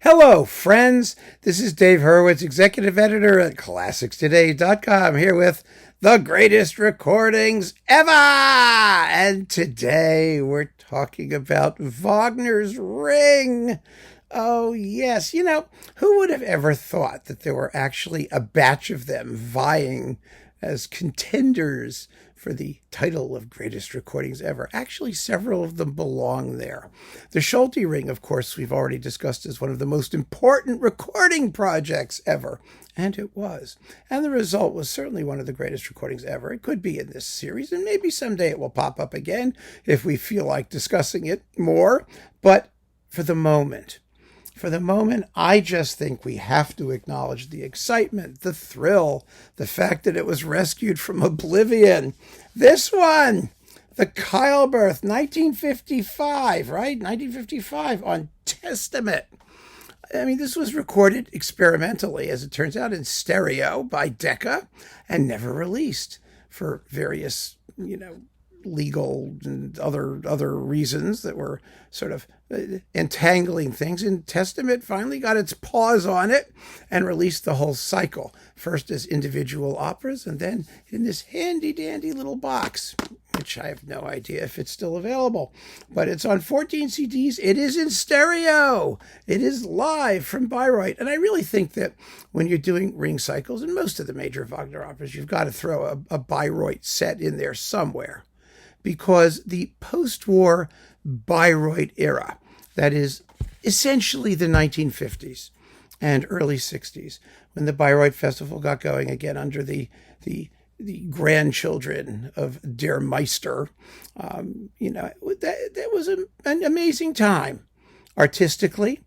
Hello, friends. This is Dave Hurwitz, executive editor at ClassicsToday.com, here with the greatest recordings ever. And today we're talking about Wagner's Ring. Oh, yes. You know, who would have ever thought that there were actually a batch of them vying as contenders for the title of greatest recordings ever? Actually, several of them belong there. The Schulte Ring, of course, we've already discussed as one of the most important recording projects ever. And it was. And the result was certainly one of the greatest recordings ever. It could be in this series, and maybe someday it will pop up again if we feel like discussing it more. But for the moment, I just think we have to acknowledge the excitement, the thrill, the fact that it was rescued from oblivion. This one, the Keilberth, 1955, right? 1955 on Testament. I mean, this was recorded experimentally, as it turns out, in stereo by Decca and never released for various, legal and other reasons that were sort of entangling things. And Testament finally got its paws on it and released the whole cycle, first as individual operas and then in this handy-dandy little box, which I have no idea if it's still available. But it's on 14 CDs. It is in stereo. It is live from Bayreuth. And I really think that when you're doing ring cycles, in most of the major Wagner operas, you've got to throw a Bayreuth set in there somewhere. Because the post-war Bayreuth era, that is essentially the 1950s and early 60s, when the Bayreuth Festival got going again under the grandchildren of Der Meister, that was an amazing time artistically.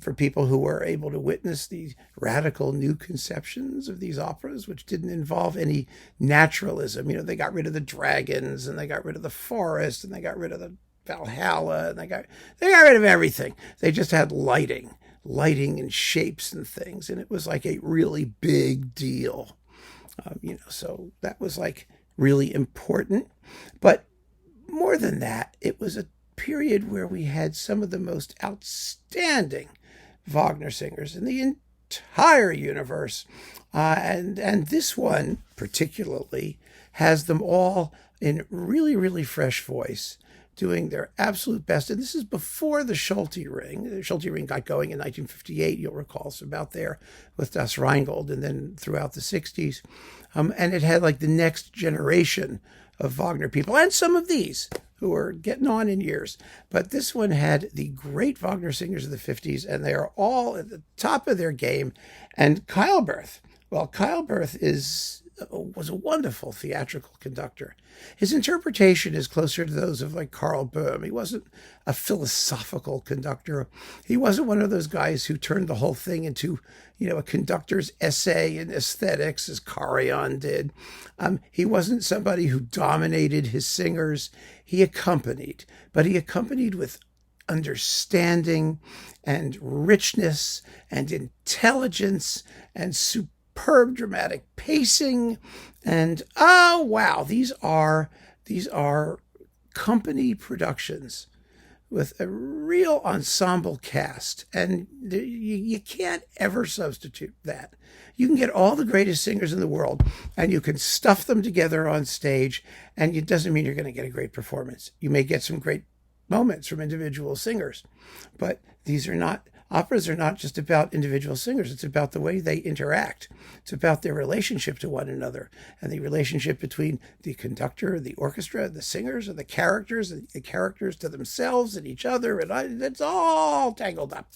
For people who were able to witness these radical new conceptions of these operas, which didn't involve any naturalism. They got rid of the dragons, and they got rid of the forest, and they got rid of the Valhalla, and they got rid of everything. They just had lighting and shapes and things, and it was like a really big deal. So that was like really important. But more than that, it was a period where we had some of the most outstanding Wagner singers in the entire universe. And this one particularly has them all in really, really fresh voice, doing their absolute best. And this is before the Schulte Ring. The Schulte Ring got going in 1958, you'll recall. It's about there with Das Rheingold, and then throughout the 60s. And it had like the next generation of Wagner people, and some of these who are getting on in years. But this one had the great Wagner singers of the 50s, and they are all at the top of their game. And Keilberth was a wonderful theatrical conductor. His interpretation is closer to those of like Karl Böhm. He wasn't a philosophical conductor. He wasn't one of those guys who turned the whole thing into, a conductor's essay in aesthetics, as Karajan did. He wasn't somebody who dominated his singers. He accompanied, but he accompanied with understanding and richness and intelligence and superb dramatic pacing. And oh wow, these are company productions with a real ensemble cast, and you can't ever substitute that. You can get all the greatest singers in the world and you can stuff them together on stage, and it doesn't mean you're going to get a great performance. You may get some great moments from individual singers, but operas are not just about individual singers. It's about the way they interact. It's about their relationship to one another, and the relationship between the conductor, the orchestra, the singers, and the characters to themselves and each other. And it's all tangled up.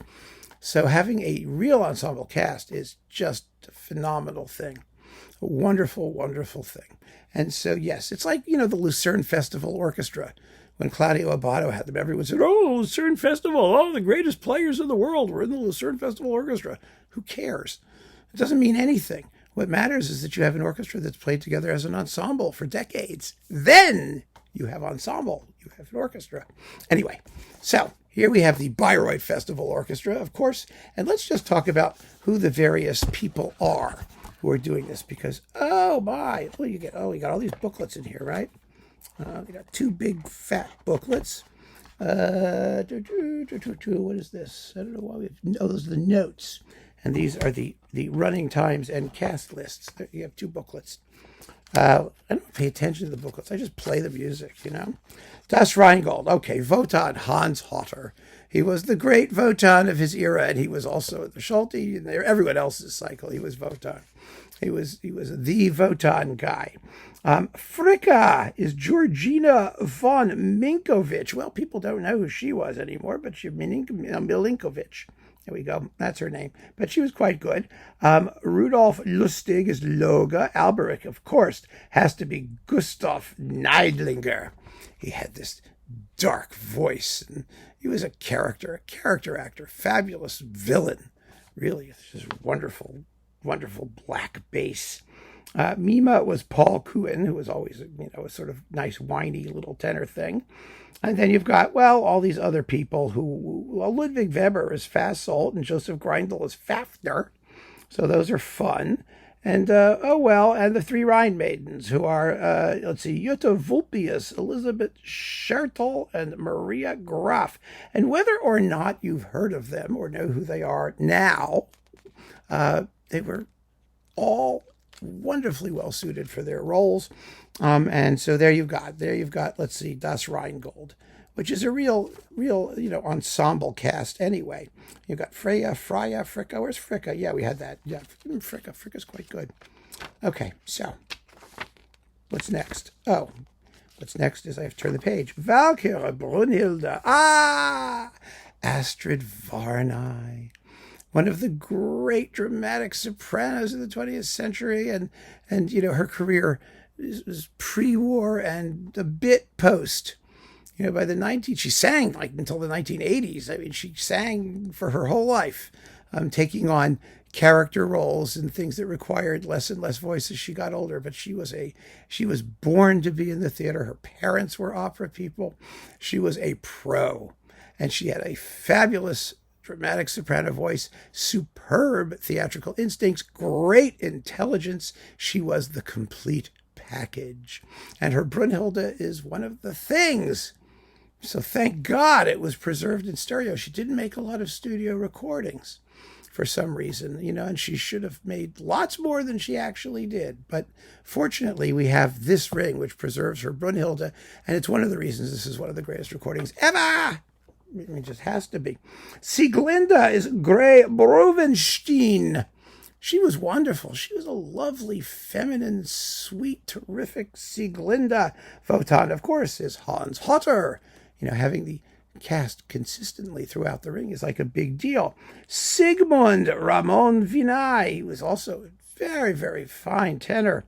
So having a real ensemble cast is just a phenomenal thing. A wonderful, wonderful thing. And so, yes, it's like, the Lucerne Festival Orchestra. When Claudio Abbado had them, everyone said, "Oh, Lucerne Festival, the greatest players in the world were in the Lucerne Festival Orchestra." Who cares? It doesn't mean anything. What matters is that you have an orchestra that's played together as an ensemble for decades. Then you have ensemble, you have an orchestra. Anyway, so here we have the Bayreuth Festival Orchestra, of course, and let's just talk about who the various people are who are doing this, because, you got all these booklets in here, right? We got two big fat booklets, What is this? I don't know why those are the notes. And these are the running times and cast lists. You have two booklets. I don't pay attention to the booklets. I just play the music, Das Rheingold. Okay, Wotan Hans Hotter. He was the great Wotan of his era, and he was also the Schulte and everyone else's cycle. He was Wotan. He was the Wotan guy. Fricka is Georgina von Minkovich. Well, people don't know who she was anymore, but she Milinkovic. There we go. That's her name. But she was quite good. Rudolf Lustig is Loga. Alberich, of course, has to be Gustav Neidlinger. He had this dark voice, and he was a character actor, fabulous villain. Really, just wonderful, wonderful black bass. Mima was Paul Kuhn, who was always, a sort of nice, whiny little tenor thing. And then you've got, all these other people Ludwig Weber is Fasolt and Joseph Greindl is Fafner. So those are fun. And, and the three Rhine maidens who are, Jutta Vulpius, Elizabeth Schertel, and Maria Graf. And whether or not you've heard of them or know who they are now, they were all wonderfully well suited for their roles. And so there you've got, Das Rheingold, which is a real, ensemble cast anyway. You've got Freya, Fricka. Where's Fricka? Yeah, we had that. Yeah, Fricka. Fricka's quite good. Okay, so what's next? Oh, what's next is I have to turn the page. Walküre, Brunhilde. Astrid Varnay. One of the great dramatic sopranos of the 20th century, and her career was pre-war and a bit post. By the 19s, she sang until the 1980s. I mean, she sang for her whole life, taking on character roles and things that required less and less voice as she got older. But she was born to be in the theater. Her parents were opera people. She was a pro, and she had a fabulous dramatic soprano voice, superb theatrical instincts, great intelligence. She was the complete package. And her Brunhilde is one of the things. So thank God it was preserved in stereo. She didn't make a lot of studio recordings for some reason, and she should have made lots more than she actually did. But fortunately, we have this ring, which preserves her Brunhilde, and it's one of the reasons this is one of the greatest recordings ever. It just has to be. Sieglinde is Gray Brouwenstijn. She was wonderful. She was a lovely, feminine, sweet, terrific Sieglinde. Wotan, of course, is Hans Hotter. Having the cast consistently throughout the ring is like a big deal. Sigmund Ramon Vinay. He was also a very, very fine tenor.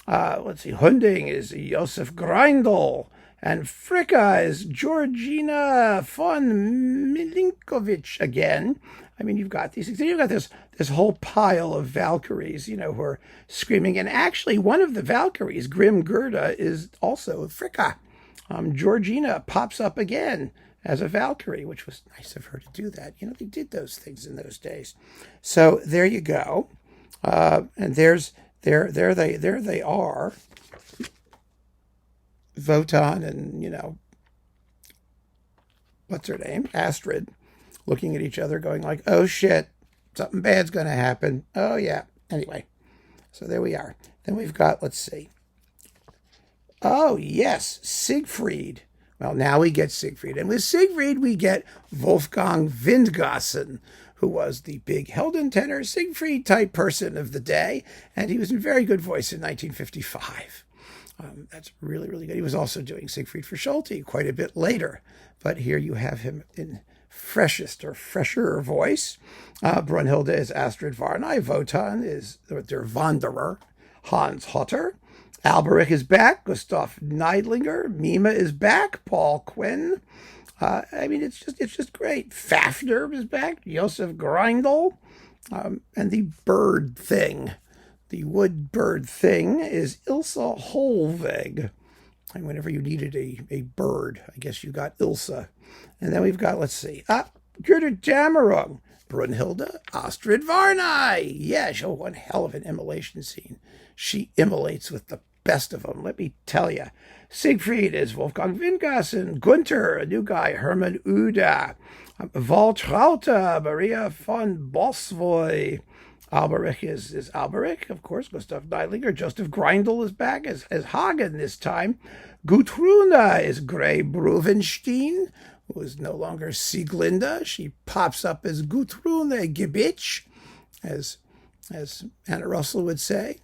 Hunding is Josef Greindl. And Fricka is Georgina von Milinkovic again. I mean, you've got these things. You've got this whole pile of Valkyries, who are screaming. And actually, one of the Valkyries, Grim Gerda, is also Fricka. Georgina pops up again as a Valkyrie, which was nice of her to do that. They did those things in those days. So there you go. And there they are. Wotan and, what's her name? Astrid, looking at each other going like, oh shit, something bad's going to happen. Oh yeah. Anyway, so there we are. Then we've got, let's see. Oh yes, Siegfried. Well, now we get Siegfried. And with Siegfried, we get Wolfgang Windgassen, who was the big Helden tenor, Siegfried type person of the day. And he was in very good voice in 1955. That's really, really good. He was also doing Siegfried for Schulte quite a bit later. But here you have him in fresher voice. Brunhilde is Astrid Varnay. Wotan is their Wanderer, Hans Hotter. Alberich is back. Gustav Neidlinger. Mima is back. Paul Quinn. It's just great. Fafner is back. Josef Greindl. And the bird thing. The wood bird thing is Ilse Holweg. And whenever you needed a bird, I guess you got Ilse. And then we've got, let's see, Götterdämmerung, Brunhilde, Astrid Varnay. Yeah, she'll one hell of an immolation scene. She immolates with the best of them, let me tell you. Siegfried is Wolfgang Windgassen. Gunther, a new guy, Hermann Uda. Waltraute, Maria von Bosvoy. Alberich is Alberich, of course. Gustav Neidlinger. Joseph Greindl is back as Hagen this time. Gutruna is Grey Brouwenstijn, who is no longer Sieglinde. She pops up as Gutrune Gebitsch, as Anna Russell would say.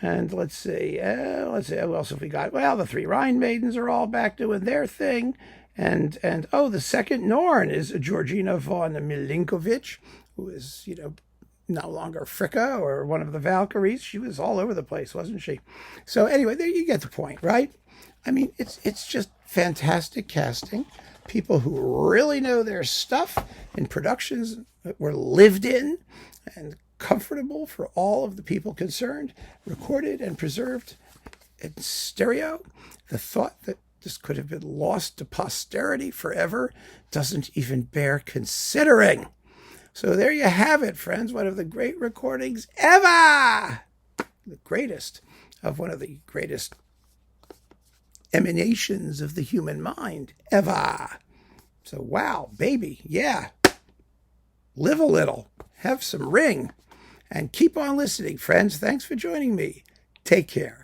And let's see, who else have we got? Well, the three Rhine maidens are all back doing their thing. And the second Norn is Georgina von Milinkovic, who is, no longer Fricka or one of the Valkyries. She was all over the place, wasn't she? So anyway, there you get the point, right? I mean, it's just fantastic casting. People who really know their stuff in productions that were lived in and comfortable for all of the people concerned, recorded and preserved in stereo. The thought that this could have been lost to posterity forever doesn't even bear considering. So there you have it, friends. One of the great recordings ever. The greatest of one of the greatest emanations of the human mind ever. So wow, baby, yeah. Live a little, have some ring, and keep on listening, friends. Thanks for joining me. Take care.